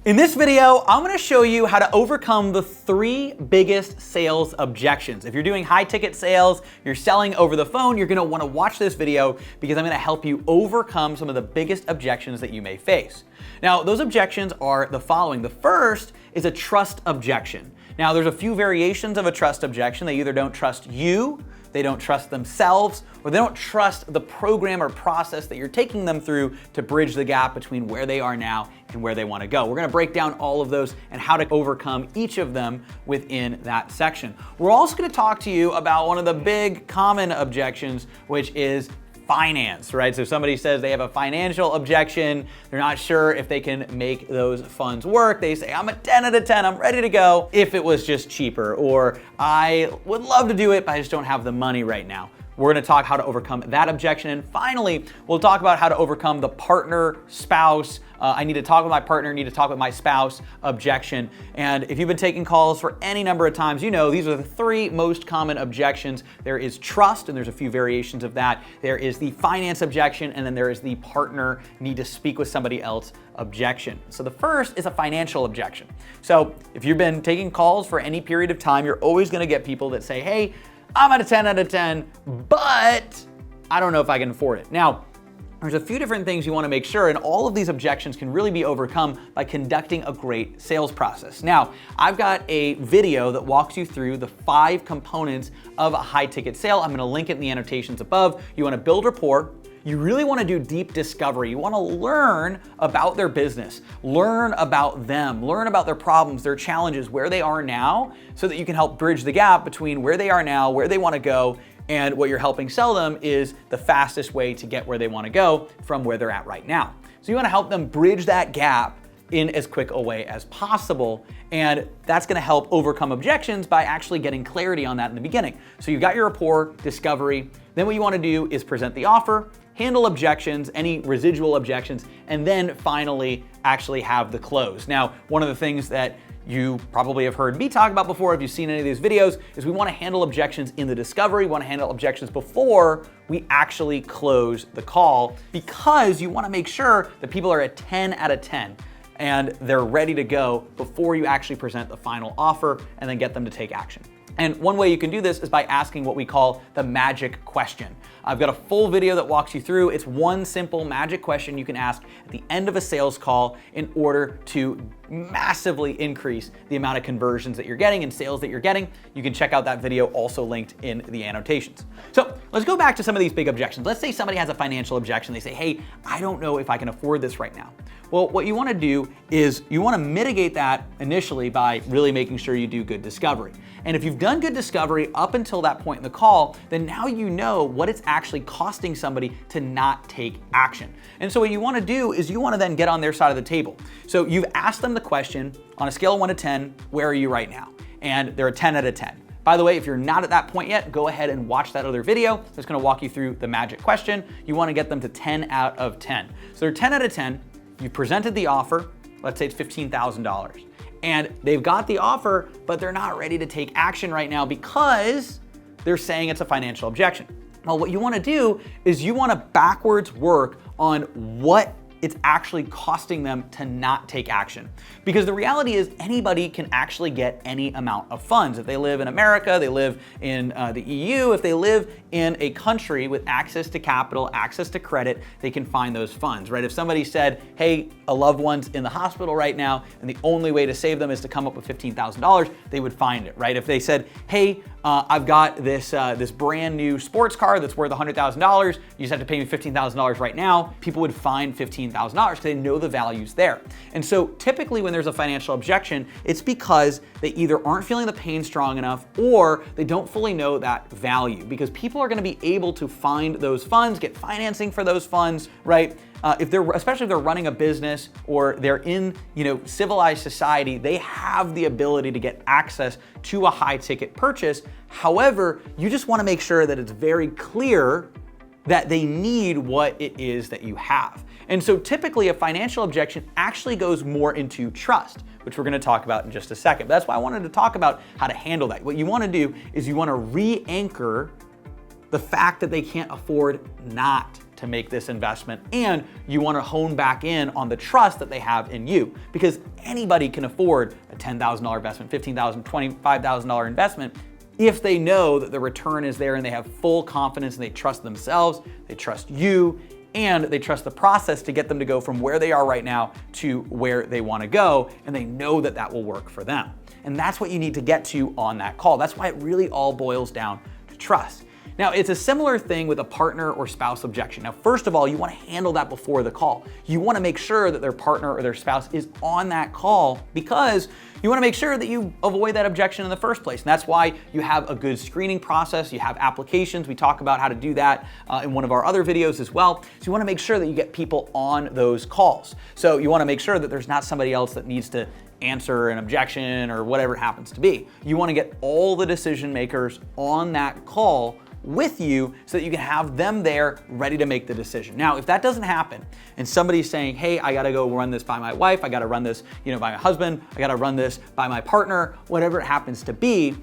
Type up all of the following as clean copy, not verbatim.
In this video, I'm gonna show you how to overcome the 3 biggest sales objections. If you're doing high ticket sales, you're selling over the phone, you're gonna wanna watch this video because I'm gonna help you overcome some of the biggest objections that you may face. Now, those objections are the following. The first is a trust objection. Now, there's a few variations of a trust objection. They either don't trust you, they don't trust themselves, or they don't trust the program or process that you're taking them through to bridge the gap between where they are now and where they want to go. We're going to break down all of those and how to overcome each of them within that section. We're also going to talk to you about one of the big common objections, which is finance, right? So somebody says they have a financial objection, they're not sure if they can make those funds work. They say, I'm a 10 out of 10, I'm ready to go if it was just cheaper, or I would love to do it, but I just don't have the money right now. We're gonna talk how to overcome that objection. And finally, we'll talk about how to overcome the partner, spouse, I need to talk with my partner, need to talk with my spouse objection. And if you've been taking calls for any number of times, you know these are the 3 most common objections. There is trust, and there's a few variations of that. There is the finance objection, and then there is the partner need to speak with somebody else objection. So the first is a financial objection. So if you've been taking calls for any period of time, you're always gonna get people that say, hey, I'm at a 10 out of 10, but I don't know if I can afford it. Now, there's a few different things you want to make sure, and all of these objections can really be overcome by conducting a great sales process. Now, I've got a video that walks you through the 5 components of a high ticket sale. I'm going to link it in the annotations above. You want to build rapport. You really want to do deep discovery. You want to learn about their business, learn about them, learn about their problems, their challenges, where they are now, so that you can help bridge the gap between where they are now, where they want to go, and what you're helping sell them is the fastest way to get where they want to go from where they're at right now. So you want to help them bridge that gap in as quick a way as possible. And that's going to help overcome objections by actually getting clarity on that in the beginning. So you've got your rapport, discovery. Then what you want to do is present the offer, handle objections, any residual objections, and then finally actually have the close. Now, one of the things that you probably have heard me talk about before if you've seen any of these videos is we want to handle objections in the discovery, we want to handle objections before we actually close the call, because you want to make sure that people are at 10 out of 10 and they're ready to go before you actually present the final offer and then get them to take action. And one way you can do this is by asking what we call the magic question. I've got a full video that walks you through. It's one simple magic question you can ask at the end of a sales call in order to massively increase the amount of conversions that you're getting and sales that you're getting. You can check out that video also linked in the annotations. So let's go back to some of these big objections. Let's say somebody has a financial objection. They say, hey, I don't know if I can afford this right now. Well, what you want to do is you want to mitigate that initially by really making sure you do good discovery. And if you've done good discovery up until that point in the call, then now you know what it's actually costing somebody to not take action. And so what you want to do is you want to then get on their side of the table. So you've asked them the question, on a scale of 1 to 10, where are you right now? And they're a 10 out of 10. By the way, if you're not at that point yet, go ahead and watch that other video that's going to walk you through the magic question. You want to get them to 10 out of 10. So they're 10 out of 10. You presented the offer, let's say it's $15,000, and they've got the offer, but they're not ready to take action right now because they're saying it's a financial objection. Well, what you want to do is you want to backwards work on what it's actually costing them to not take action. Because the reality is anybody can actually get any amount of funds. If they live in America, they live in the EU, if they live in a country with access to capital, access to credit, they can find those funds, right? If somebody said, hey, a loved one's in the hospital right now, and the only way to save them is to come up with $15,000, they would find it, right? If they said, hey, I've got this brand new sports car that's worth $100,000. You just have to pay me $15,000 right now. People would find $15,000 because they know the value's there. And so typically when there's a financial objection, it's because they either aren't feeling the pain strong enough or they don't fully know that value, because people are going to be able to find those funds, get financing for those funds, right? Especially if they're running a business or they're in, civilized society, they have the ability to get access to a high ticket purchase. However, you just want to make sure that it's very clear that they need what it is that you have. And so typically a financial objection actually goes more into trust, which we're going to talk about in just a second. But that's why I wanted to talk about how to handle that. What you want to do is you want to re-anchor the fact that they can't afford not to make this investment, and you want to hone back in on the trust that they have in you, because anybody can afford a $10,000 investment, $15,000, $25,000 investment if they know that the return is there and they have full confidence and they trust themselves, they trust you, and they trust the process to get them to go from where they are right now to where they want to go, and they know that that will work for them. And that's what you need to get to on that call. That's why it really all boils down to trust. Now, it's a similar thing with a partner or spouse objection. Now, first of all, you want to handle that before the call. You want to make sure that their partner or their spouse is on that call, because you want to make sure that you avoid that objection in the first place. And that's why you have a good screening process. You have applications. We talk about how to do that in one of our other videos as well. So you want to make sure that you get people on those calls. So you want to make sure that there's not somebody else that needs to answer an objection or whatever it happens to be. You want to get all the decision makers on that call with you so that you can have them there ready to make the decision. Now, if that doesn't happen and somebody's saying, hey, I gotta go run this by my wife, I gotta run this by my husband, I gotta run this by my partner, whatever it happens to be,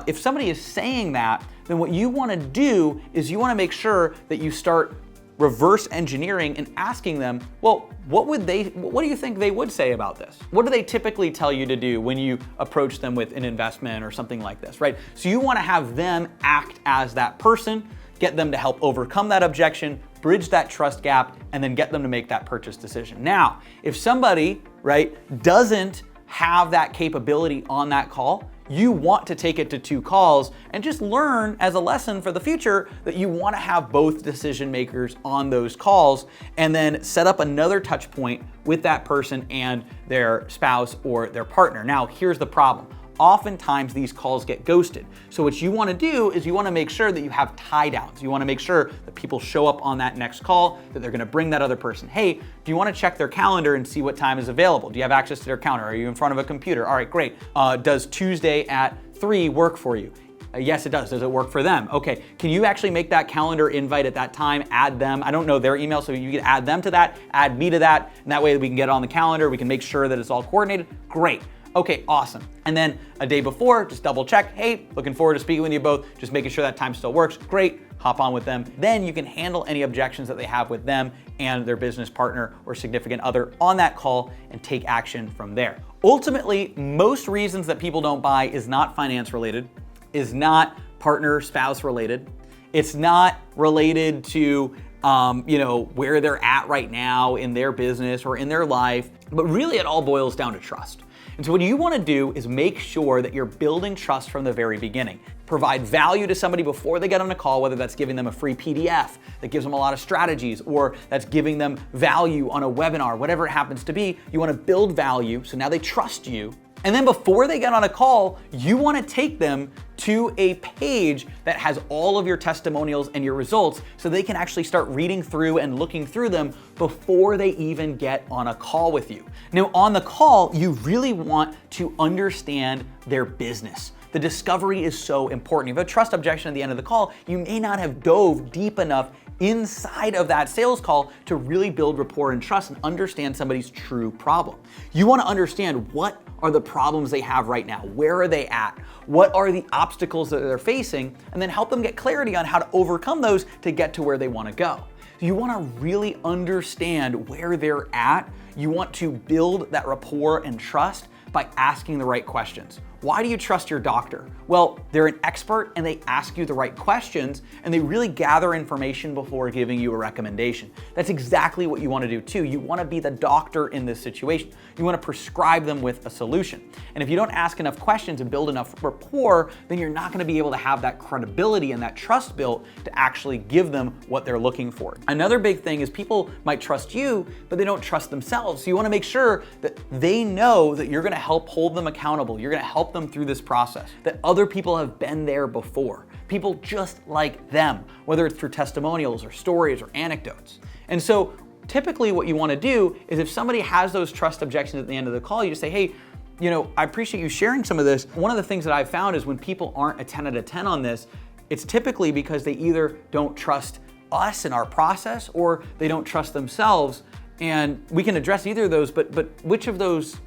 if somebody is saying that, then what you wanna do is you wanna make sure that you start reverse engineering and asking them, well, what do you think they would say about this? What do they typically tell you to do when you approach them with an investment or something like this, right? So you want to have them act as that person, get them to help overcome that objection, bridge that trust gap, and then get them to make that purchase decision. Now, if somebody, right, doesn't have that capability on that call, you want to take it to 2 calls and just learn as a lesson for the future that you want to have both decision makers on those calls, and then set up another touch point with that person and their spouse or their partner. Now, here's the problem. Oftentimes these calls get ghosted. So what you want to do is you want to make sure that you have tie downs. You want to make sure that people show up on that next call, that they're going to bring that other person. Hey, do you want to check their calendar and see what time is available? Do you have access to their calendar? Are you in front of a computer? All right, great. Does Tuesday at 3 work for you? Yes, it does. Does it work for them? Okay, can you actually make that calendar invite at that time, add them? I don't know their email, so you can add them to that, add me to that, and that way we can get it on the calendar, we can make sure that it's all coordinated. Great. Okay, awesome. And then a day before, just double check. Hey, looking forward to speaking with you both. Just making sure that time still works. Great, hop on with them. Then you can handle any objections that they have with them and their business partner or significant other on that call and take action from there. Ultimately, most reasons that people don't buy is not finance related, is not partner, spouse related. It's not related to where they're at right now in their business or in their life, but really it all boils down to trust. And so what you want to do is make sure that you're building trust from the very beginning. Provide value to somebody before they get on a call, whether that's giving them a free PDF that gives them a lot of strategies, or that's giving them value on a webinar, whatever it happens to be. You want to build value so now they trust you. And then before they get on a call, you want to take them to a page that has all of your testimonials and your results so they can actually start reading through and looking through them before they even get on a call with you. Now, on the call, you really want to understand their business. The discovery is so important. If you have a trust objection at the end of the call, you may not have dove deep enough inside of that sales call to really build rapport and trust and understand somebody's true problem. You want to understand what are the problems they have right now, where are they at, what are the obstacles that they're facing, and then help them get clarity on how to overcome those to get to where they want to go. You want to really understand where they're at. You want to build that rapport and trust by asking the right questions. Why do you trust your doctor? Well, they're an expert and they ask you the right questions and they really gather information before giving you a recommendation. That's exactly what you want to do too. You want to be the doctor in this situation. You want to prescribe them with a solution. And if you don't ask enough questions and build enough rapport, then you're not going to be able to have that credibility and that trust built to actually give them what they're looking for. Another big thing is people might trust you, but they don't trust themselves. So you want to make sure that they know that you're going to help hold them accountable. You're going to help them through this process, that other people have been there before, people just like them, whether it's through testimonials or stories or anecdotes. And so typically what you want to do is if somebody has those trust objections at the end of the call, you just say, hey, I appreciate you sharing some of this. One of the things that I've found is when people aren't a 10 out of 10 on this, it's typically because they either don't trust us and our process or they don't trust themselves. And we can address either of those, but which of those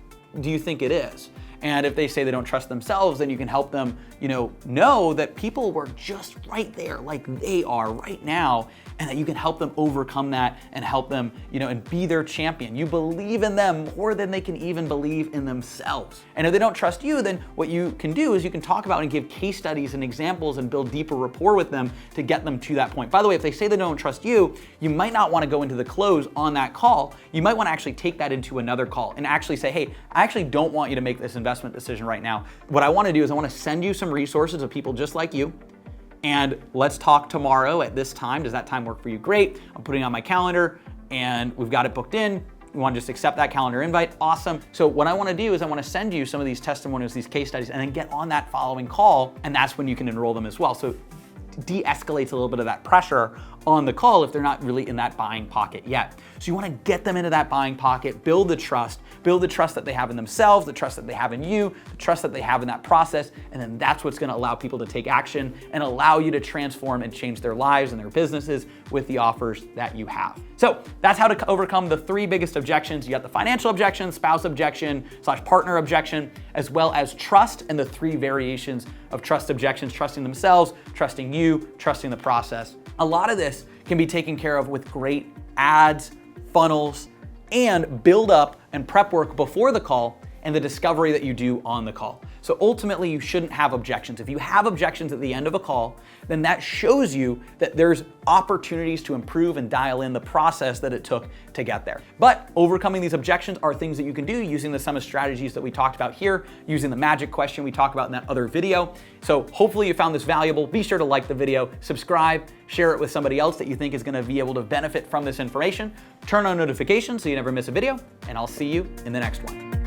do you think it is? And if they say they don't trust themselves, then you can help them, know that people were just right there like they are right now, and that you can help them overcome that and help them, and be their champion. You believe in them more than they can even believe in themselves. And if they don't trust you, then what you can do is you can talk about and give case studies and examples and build deeper rapport with them to get them to that point. By the way, if they say they don't trust you, you might not want to go into the close on that call. You might want to actually take that into another call and actually say, hey, I actually don't want you to make this investment decision right now. What I want to do is I want to send you some resources of people just like you, and let's talk tomorrow at this time. Does that time work for you? Great. I'm putting it on my calendar and we've got it booked in. You want to just accept that calendar invite? Awesome. So what I want to do is I want to send you some of these testimonials, these case studies, and then get on that following call, and that's when you can enroll them as well. So de-escalates a little bit of that pressure on the call if they're not really in that buying pocket yet. So you want to get them into that buying pocket, build the trust that they have in themselves, the trust that they have in you, the trust that they have in that process, and then that's what's going to allow people to take action and allow you to transform and change their lives and their businesses with the offers that you have. So that's how to overcome the 3 biggest objections. You got the financial objection, spouse objection / partner objection, as well as trust and the 3 variations of trust objections: trusting themselves, trusting you, trusting the process. A lot of this can be taken care of with great ads, funnels, and build up and prep work before the call and the discovery that you do on the call. So ultimately, you shouldn't have objections. If you have objections at the end of a call, then that shows you that there's opportunities to improve and dial in the process that it took to get there. But overcoming these objections are things that you can do using the sum of strategies that we talked about here, using the magic question we talked about in that other video. So hopefully you found this valuable. Be sure to like the video, subscribe, share it with somebody else that you think is gonna be able to benefit from this information. Turn on notifications so you never miss a video, and I'll see you in the next one.